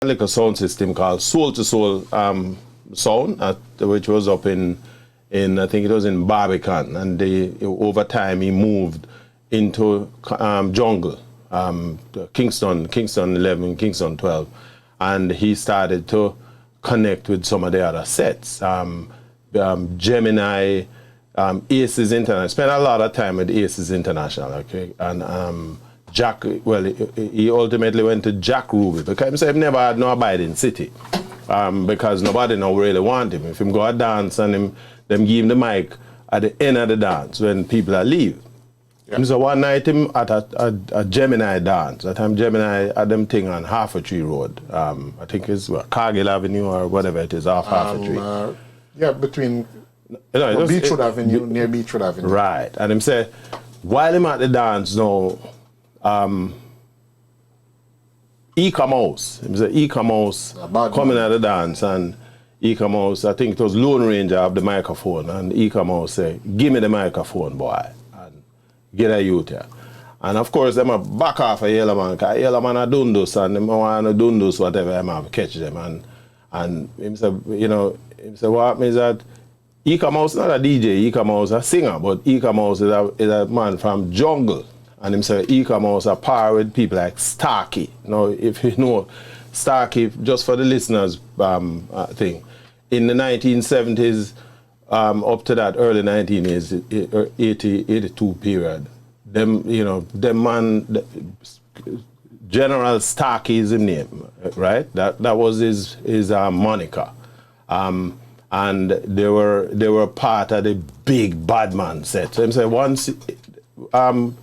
like a sound system called Soul to Soul sound, which was up in I think it was in Barbican, and over time he moved into jungle, Kingston 11, Kingston 12, and he started to connect with some of the other sets, Gemini, Aces International. Spent a lot of time with Aces International, okay, and Jack. Well, he ultimately went to Jack Ruby because himself never had no abiding city, because nobody now really want him. If him go a dance and them give him the mic at the end of the dance when people are leave. Yeah. So one night him at a Gemini dance. That time Gemini had them thing on Half-a-Tree Road. I think it's Cargill Avenue or whatever it is, off Half-a-Tree. Yeah, between Beachwood Avenue, near Beachwood Avenue. Right. And him say, while him at the dance now, he come out. Him say, he come out coming at the dance, and he come out, I think it was Lone Ranger of the microphone, and he come out say, give me the microphone, boy, and get a youth here. And of course, them a back off a Yellowman, because Yellowman are doing this, and them want to do this, whatever, them have to catch them. And him say, you know, him say, what happens is that he come out, not a DJ, he come out a singer, but he come out is a man from jungle. And him say, he come out a par with people like Starkey. Now, if you know Starkey, just for the listeners thing, in the 1970s, up to that early 1980s, 82 period, them, you know, them man, General Starkey is his name, right? That was his moniker. And they were part of the big Badman set. So him say once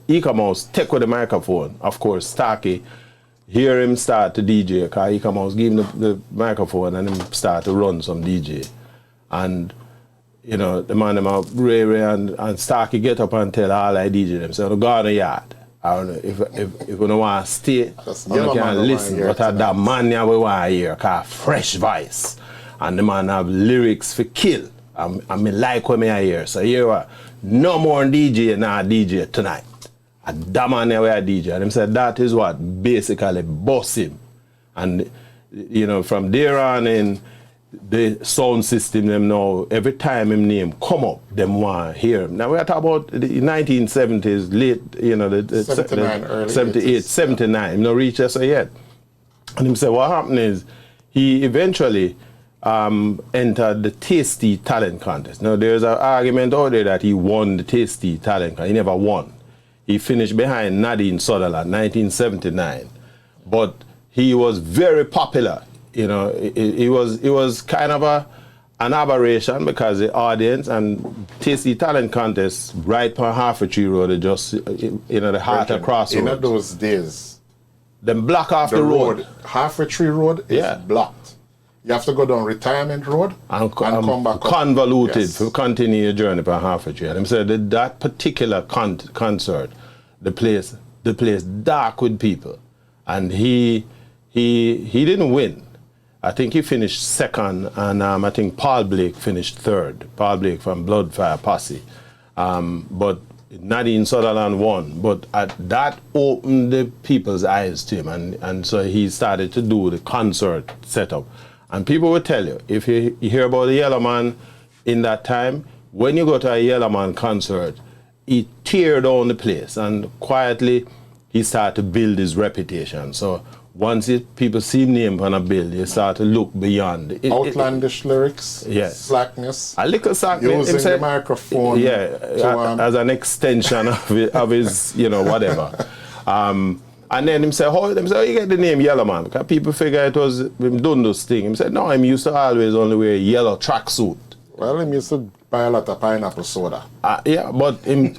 he come out, take with the microphone, of course, Starkey, hear him start to DJ, because he come out, give him the microphone, and him start to run some DJ. And, you know, the man, them are Ray and Starkey get up and tell all I DJ them, so go on the yard. I don't know, if you don't want to stay, you can listen, but that man we want to hear, because fresh voice. And the man have lyrics for kill. I mean, like what I hear. So here what? No more DJ now DJ tonight. And that man there we are DJ. And him said that is what basically boss him. And you know, from there on in the sound system them now, every time him name come up, them want to hear him. Now we are talking about the 1970s, late, you know, the 79, early 78, 79, him not reach that yet. And him said what happened is he eventually entered the Tasty Talent Contest. Now there's an argument out there that he won the Tasty Talent Contest. He never won. He finished behind Nadine Sutherland, 1979. But he was very popular. You know, it was kind of an aberration, because the audience and Tasty Talent Contest right per Half-a-Tree Road, just, you know, the heart of Crossroads. In those days, them block off the road. Half-a-Tree Road is blocked. You have to go down Retirement Road and come back convoluted yes. to continue your journey for Half-a-Tree. And he said that particular concert, the place dark with people, and he didn't win. I think he finished second, and I think Paul Blake finished third. Paul Blake from Bloodfire Posse, but Nadine Sutherland won. But that opened the people's eyes to him, and so he started to do the concert setup. And people will tell you, if you hear about the Yellowman in that time, when you go to a Yellowman concert, he tear down the place, and quietly he started to build his reputation. So once people see him name on a bill, they start to look beyond. Outlandish lyrics, yes. slackness. A little slackness. Using the microphone. Yeah, as an extension of his, you know, whatever. And then him say, how you get the name Yellowman? Because people figure it was him doing this thing. Him said, no, him used to always only wear yellow tracksuit. Well, him used to buy a lot of pineapple soda. Yeah, but him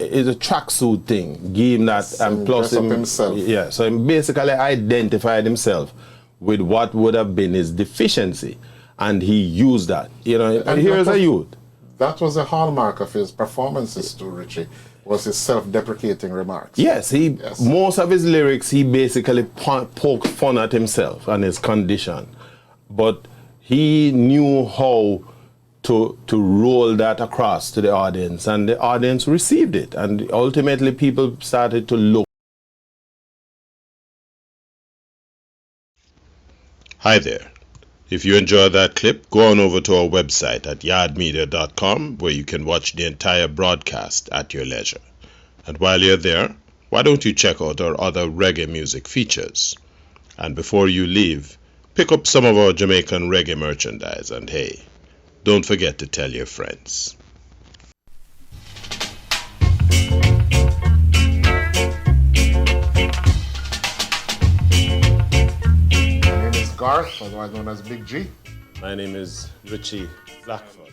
is a tracksuit thing. Give him that, and plus him himself. Yeah, so he basically identified himself with what would have been his deficiency, and he used that. You know, and here's a youth. That was a hallmark of his performances too, Richie. Was his self-deprecating remarks. Yes, most of his lyrics, he basically poked fun at himself and his condition. But he knew how to roll that across to the audience, and the audience received it. And ultimately, people started to look Hi there. If you enjoyed that clip, go on over to our website at yawdmedia.com where you can watch the entire broadcast at your leisure. And while you're there, why don't you check out our other reggae music features? And before you leave, pick up some of our Jamaican reggae merchandise, and hey, don't forget to tell your friends. My name is Garth, otherwise known as Big G. My name is Richie Blackford.